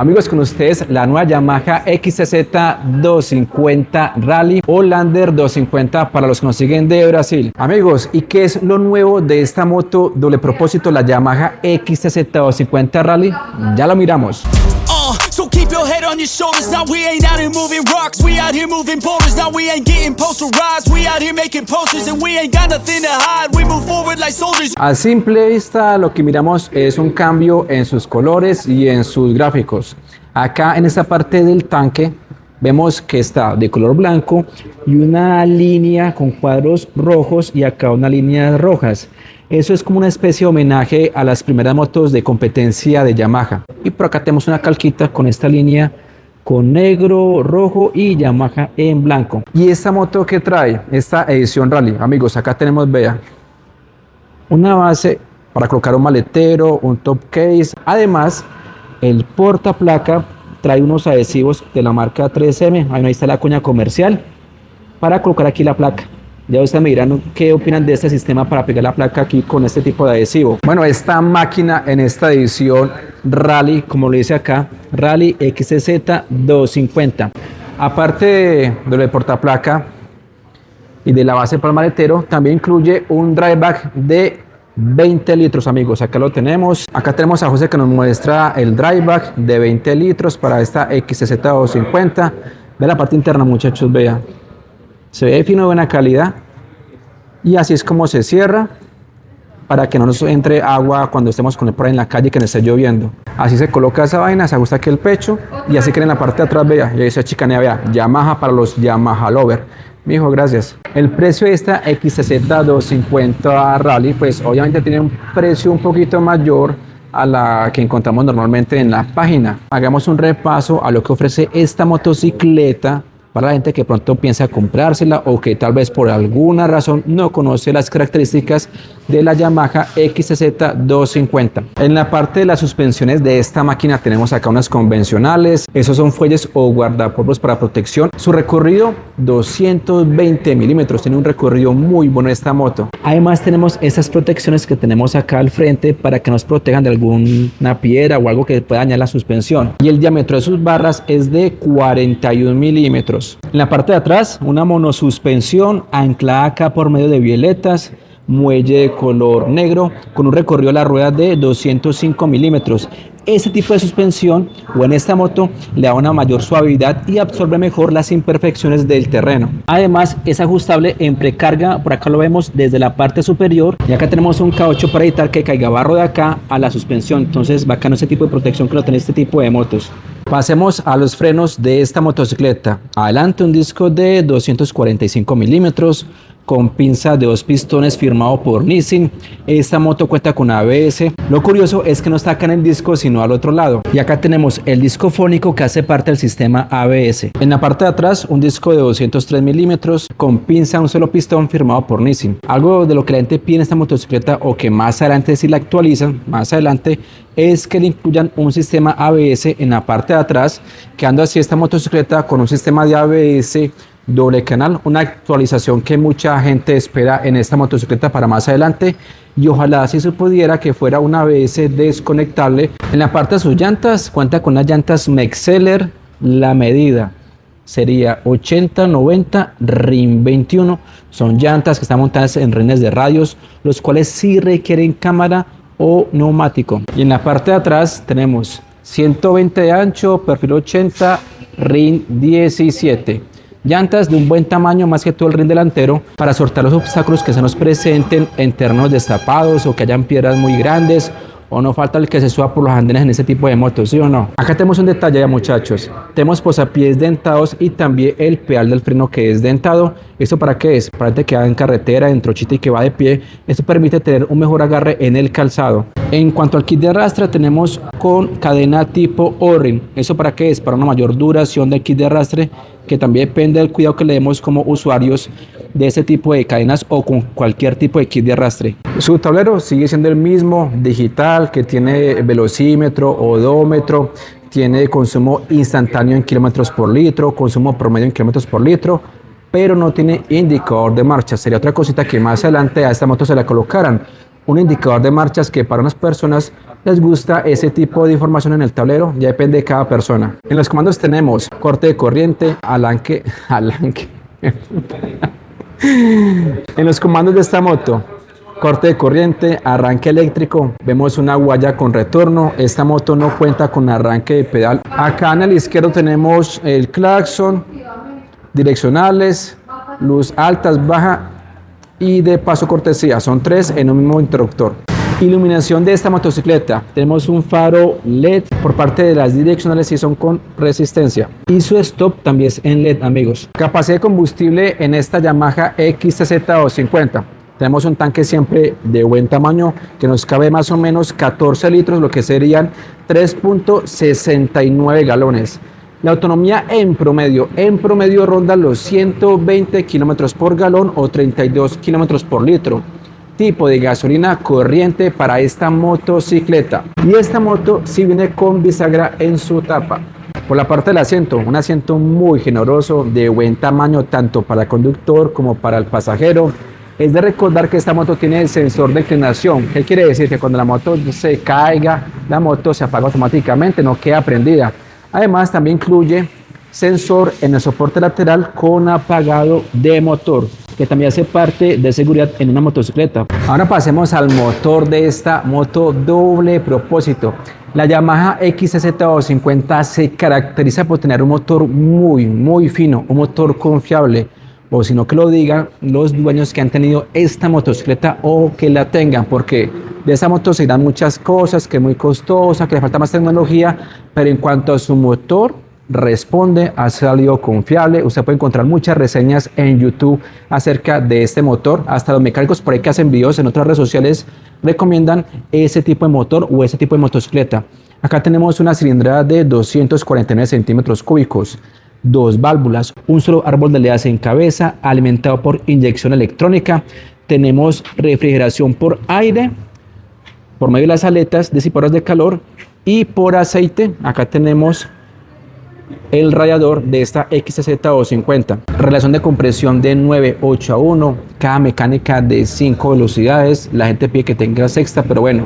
Amigos, con ustedes la nueva Yamaha XZ 250 Rally o Lander 250 para los que nos siguen de Brasil. Amigos, ¿y qué es lo nuevo de esta moto doble propósito, la Yamaha XZ 250 Rally? Ya lo miramos. So keep your head on your shoulders. Now we ain't out here moving rocks. We out here moving boulders. Now we ain't getting posterized. We out here making posters and we ain't got nothing to hide. We move forward like soldiers. A simple vista lo que miramos es un cambio en sus colores y en sus gráficos. Acá en esta parte del tanque vemos que está de color blanco y una línea con cuadros rojos y acá una línea rojas. Eso es como una especie de homenaje a las primeras motos de competencia de Yamaha. Y por acá tenemos una calquita con esta línea con negro, rojo y Yamaha en blanco. Y esta moto que trae, esta edición Rally, amigos, acá tenemos, vea, una base para colocar un maletero, un top case. Además, el portaplaca trae unos adhesivos de la marca 3M. Ahí está la cuña comercial para colocar aquí la placa. Ya ustedes me dirán qué opinan de este sistema para pegar la placa aquí con este tipo de adhesivo. Bueno, esta máquina en esta edición Rally, como lo dice acá, Rally XZ 250. Aparte de portaplaca y de la base para el maletero, también incluye un dry bag de 20 litros, amigos. Acá lo tenemos. Acá tenemos a José que nos muestra el dry bag de 20 litros para esta XZ 250. Ve la parte interna, muchachos, vea. Se ve fino, de buena calidad, y así es como se cierra para que no nos entre agua cuando estemos con él por ahí en la calle que nos esté lloviendo. Así se coloca esa vaina, se ajusta aquí el pecho y así que en la parte de atrás, vea, y ahí se chicanea, vea, Yamaha para los Yamaha lover. Mijo, gracias. El precio de esta XZ 250 Rally, pues obviamente tiene un precio un poquito mayor a la que encontramos normalmente en la página. Hagamos un repaso a lo que ofrece esta motocicleta para la gente que pronto piensa comprársela o que tal vez por alguna razón no conoce las características de la Yamaha XZ 250. En la parte de las suspensiones de esta máquina tenemos acá unas convencionales. Esos son fuelles o guardapolvos para protección. Su recorrido 220 milímetros. Tiene un recorrido muy bueno esta moto. Además tenemos estas protecciones que tenemos acá al frente para que nos protejan de alguna piedra o algo que pueda dañar la suspensión. Y el diámetro de sus barras es de 41 milímetros. En la parte de atrás, una monosuspensión anclada acá por medio de violetas, muelle de color negro con un recorrido de la rueda de 205 milímetros. Este tipo de suspensión o en esta moto le da una mayor suavidad y absorbe mejor las imperfecciones del terreno. Además es ajustable en precarga, por acá lo vemos desde la parte superior, y acá tenemos un caucho para evitar que caiga barro de acá a la suspensión. Entonces bacano ese tipo de protección que lo tiene este tipo de motos. Pasemos a los frenos de esta motocicleta. Adelante un disco de 245 milímetros con pinza de 2 pistones firmado por Nissin. Esta moto cuenta con ABS. Lo curioso es que no está acá en el disco sino al otro lado. Y acá tenemos el disco fónico que hace parte del sistema ABS. En la parte de atrás un disco de 203 milímetros con pinza, un solo pistón firmado por Nissin. Algo de lo que la gente pide en esta motocicleta, o que más adelante si la actualizan, más adelante, es que le incluyan un sistema ABS en la parte de atrás, quedando así esta motocicleta con un sistema de ABS doble canal, una actualización que mucha gente espera en esta motocicleta para más adelante, y ojalá si se pudiera que fuera un ABS desconectable. En la parte de sus llantas cuenta con las llantas Mexceler. La medida sería 80-90 RIN 21. Son llantas que están montadas en rines de radios, los cuales sí requieren cámara o neumático. Y en la parte de atrás tenemos 120 de ancho, perfil 80, RIN 17. Llantas de un buen tamaño, más que todo el rin delantero, para sortear los obstáculos que se nos presenten en terrenos destapados o que hayan piedras muy grandes, o no falta el que se suba por los andenes en este tipo de motos, ¿sí o no? Acá tenemos un detalle ya, muchachos. Tenemos posapiés dentados y también el pedal del freno que es dentado. ¿Esto para qué es? Para gente que va en carretera, en trochita y que va de pie. Esto permite tener un mejor agarre en el calzado. En cuanto al kit de arrastre, tenemos con cadena tipo O-ring. ¿Eso para qué es? Para una mayor duración del kit de arrastre, que también depende del cuidado que le demos como usuarios de este tipo de cadenas o con cualquier tipo de kit de arrastre. Su tablero sigue siendo el mismo, digital, que tiene velocímetro, odómetro, tiene consumo instantáneo en kilómetros por litro, consumo promedio en kilómetros por litro, pero no tiene indicador de marcha. Sería otra cosita que más adelante a esta moto se la colocaran. Un indicador de marchas que para unas personas les gusta ese tipo de información en el tablero, ya depende de cada persona. En los comandos tenemos corte de corriente, alanque. En los comandos de esta moto, corte de corriente, arranque eléctrico, vemos una guaya con retorno. Esta moto no cuenta con arranque de pedal. Acá en el izquierdo tenemos el claxon, direccionales, luz altas, baja y de paso cortesía. Son 3 en un mismo interruptor. Iluminación de esta motocicleta, tenemos un faro LED por parte de las direccionales y son con resistencia, y su stop también es en LED, amigos. Capacidad de combustible en esta Yamaha XTZ250, tenemos un tanque siempre de buen tamaño que nos cabe más o menos 14 litros, lo que serían 3.69 galones. La autonomía en promedio ronda los 120 kilómetros por galón o 32 kilómetros por litro. Tipo de gasolina corriente para esta motocicleta, y esta moto sí viene con bisagra en su tapa. Por la parte del asiento, un asiento muy generoso, de buen tamaño tanto para el conductor como para el pasajero. Es de recordar que esta moto tiene el sensor de inclinación. ¿Qué quiere decir? Que cuando la moto se caiga, la moto se apaga automáticamente, no queda prendida. Además también incluye sensor en el soporte lateral con apagado de motor, que también hace parte de seguridad en una motocicleta. Ahora pasemos al motor de esta moto doble propósito. La Yamaha XTZ250 se caracteriza por tener un motor muy fino, un motor confiable, o si no que lo digan los dueños que han tenido esta motocicleta o que la tengan, porque de esa moto se dan muchas cosas, que es muy costosa, que le falta más tecnología, pero en cuanto a su motor, responde, ha salido confiable. Usted puede encontrar muchas reseñas en YouTube acerca de este motor. Hasta los mecánicos por ahí que hacen videos en otras redes sociales recomiendan ese tipo de motor o ese tipo de motocicleta. Acá tenemos una cilindrada de 249 centímetros cúbicos, 2 válvulas, un solo árbol de leas en cabeza, alimentado por inyección electrónica. Tenemos refrigeración por aire, por medio de las aletas disipadoras de calor, y por aceite. Acá tenemos el radiador de esta XTZ250. Relación de compresión de 9:8:1, caja mecánica de 5 velocidades. La gente pide que tenga sexta, pero bueno,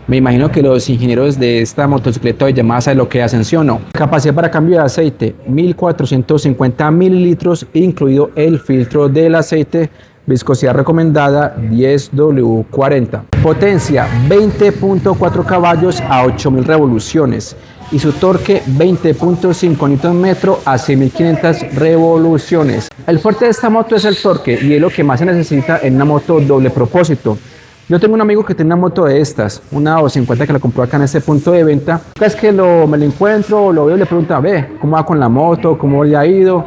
me imagino que los ingenieros de esta motocicleta de Yamaha saben lo que hacen, ¿sí o no? Capacidad para cambio de aceite, 1450 mililitros, incluido el filtro del aceite. Viscosidad recomendada 10W40. Potencia 20.4 caballos a 8000 revoluciones. Y su torque 20.5 Nm a 6500 revoluciones. El fuerte de esta moto es el torque, y es lo que más se necesita en una moto doble propósito. Yo tengo un amigo que tiene una moto de estas, una 250, que la compró acá en este punto de venta. Es que me lo encuentro, lo veo y le pregunto, ve, ¿cómo va con la moto? ¿Cómo le ha ido?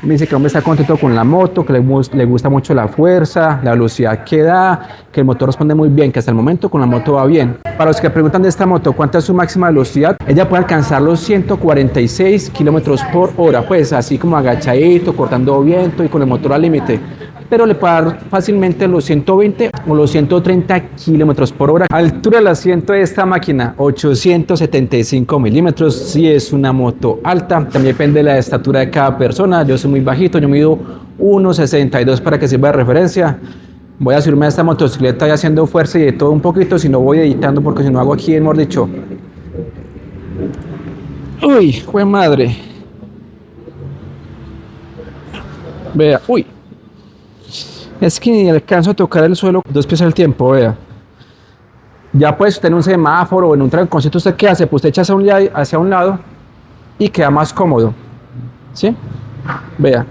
Me dice que el hombre está contento con la moto, que le gusta mucho la fuerza, la velocidad que da, que el motor responde muy bien, que hasta el momento con la moto va bien. Para los que preguntan de esta moto, ¿cuánta es su máxima velocidad? Ella puede alcanzar los 146 kilómetros por hora, pues así como agachadito, cortando viento y con el motor al límite. Pero le puede dar fácilmente los 120 o los 130 kilómetros por hora. Altura del asiento de esta máquina, 875 milímetros. Sí es una moto alta, también depende de la estatura de cada persona. Yo soy muy bajito, yo mido 1,62 para que sirva de referencia. Voy a subirme a esta motocicleta y haciendo fuerza y de todo un poquito, si no voy editando, porque si no hago aquí, mejor dicho. Uy, jue madre. Vea, uy. Es que ni alcanzo a tocar el suelo 2 pies al tiempo, vea. Ya pues usted en un semáforo o en un tranconcito, ¿usted qué hace? Pues usted echa hacia un lado y queda más cómodo, ¿sí? Vea.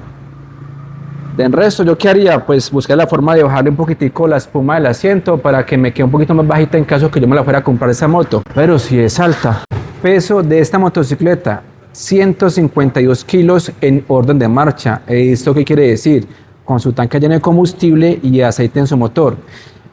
De resto, ¿yo qué haría? Pues buscar la forma de bajarle un poquitico la espuma del asiento para que me quede un poquito más bajita en caso que yo me la fuera a comprar esa moto. Pero si es alta. Peso de esta motocicleta, 152 kilos en orden de marcha. ¿Esto qué quiere decir? Con su tanque lleno de combustible y aceite en su motor.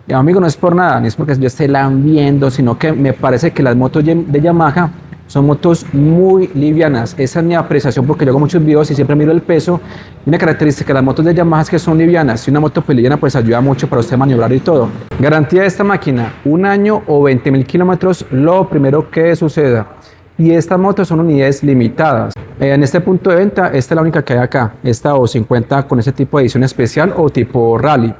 Y amigo, no es por nada, ni es porque yo esté lambiendo, sino que me parece que las motos de Yamaha son motos muy livianas. Esa es mi apreciación, porque yo hago muchos videos y siempre miro el peso. Y una característica de las motos de Yamaha es que son livianas. Si una moto pues liviana, pues ayuda mucho para usted maniobrar y todo. Garantía de esta máquina, 1 año o 20.000 kilómetros, lo primero que suceda. Y estas motos son unidades limitadas. En este punto de venta, esta es la única que hay acá, esta 250 con ese tipo de edición especial o tipo rally.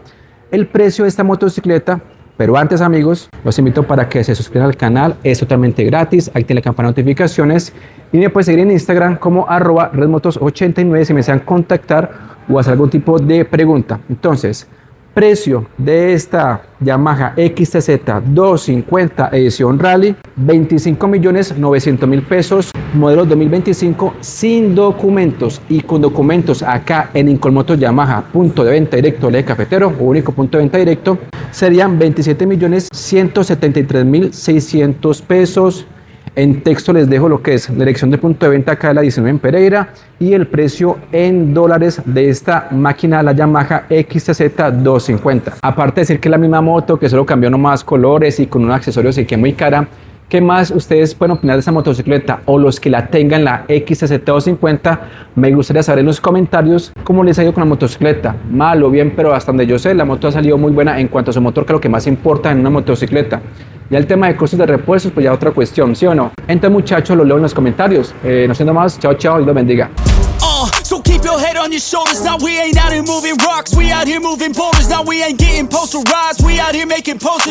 El precio de esta motocicleta Pero antes, amigos, los invito para que se suscriban al canal, es totalmente gratis, activen la campana de notificaciones y me pueden seguir en Instagram como @redmotos89 si me desean contactar o hacer algún tipo de pregunta. Entonces, precio de esta Yamaha XTZ 250 edición Rally, 25.900.000 pesos, modelo 2025 sin documentos y con documentos acá en Incolmotos Yamaha, punto de venta directo de Cafetero o único punto de venta directo, serían 27.173.600 pesos. En texto les dejo lo que es la dirección de punto de venta acá de la 19 en Pereira y el precio en dólares de esta máquina, la Yamaha XTZ 250. Aparte de decir que es la misma moto, que solo cambió nomás colores y con unos accesorios y que es muy cara, ¿qué más ustedes pueden opinar de esta motocicleta? O los que la tengan, la XTZ 250, me gustaría saber en los comentarios cómo les ha ido con la motocicleta. Mal o bien, pero hasta donde yo sé, la moto ha salido muy buena en cuanto a su motor, que es lo que más importa en una motocicleta. Ya el tema de costos de repuestos, pues ya otra cuestión, ¿sí o no? Entonces, muchachos, lo leo en los comentarios. No siendo más, chao, chao, y Dios bendiga. So keep your head on your shoulders. Now we ain't out here moving rocks. We out here moving boulders. Now we ain't getting posterized. We out here making posters.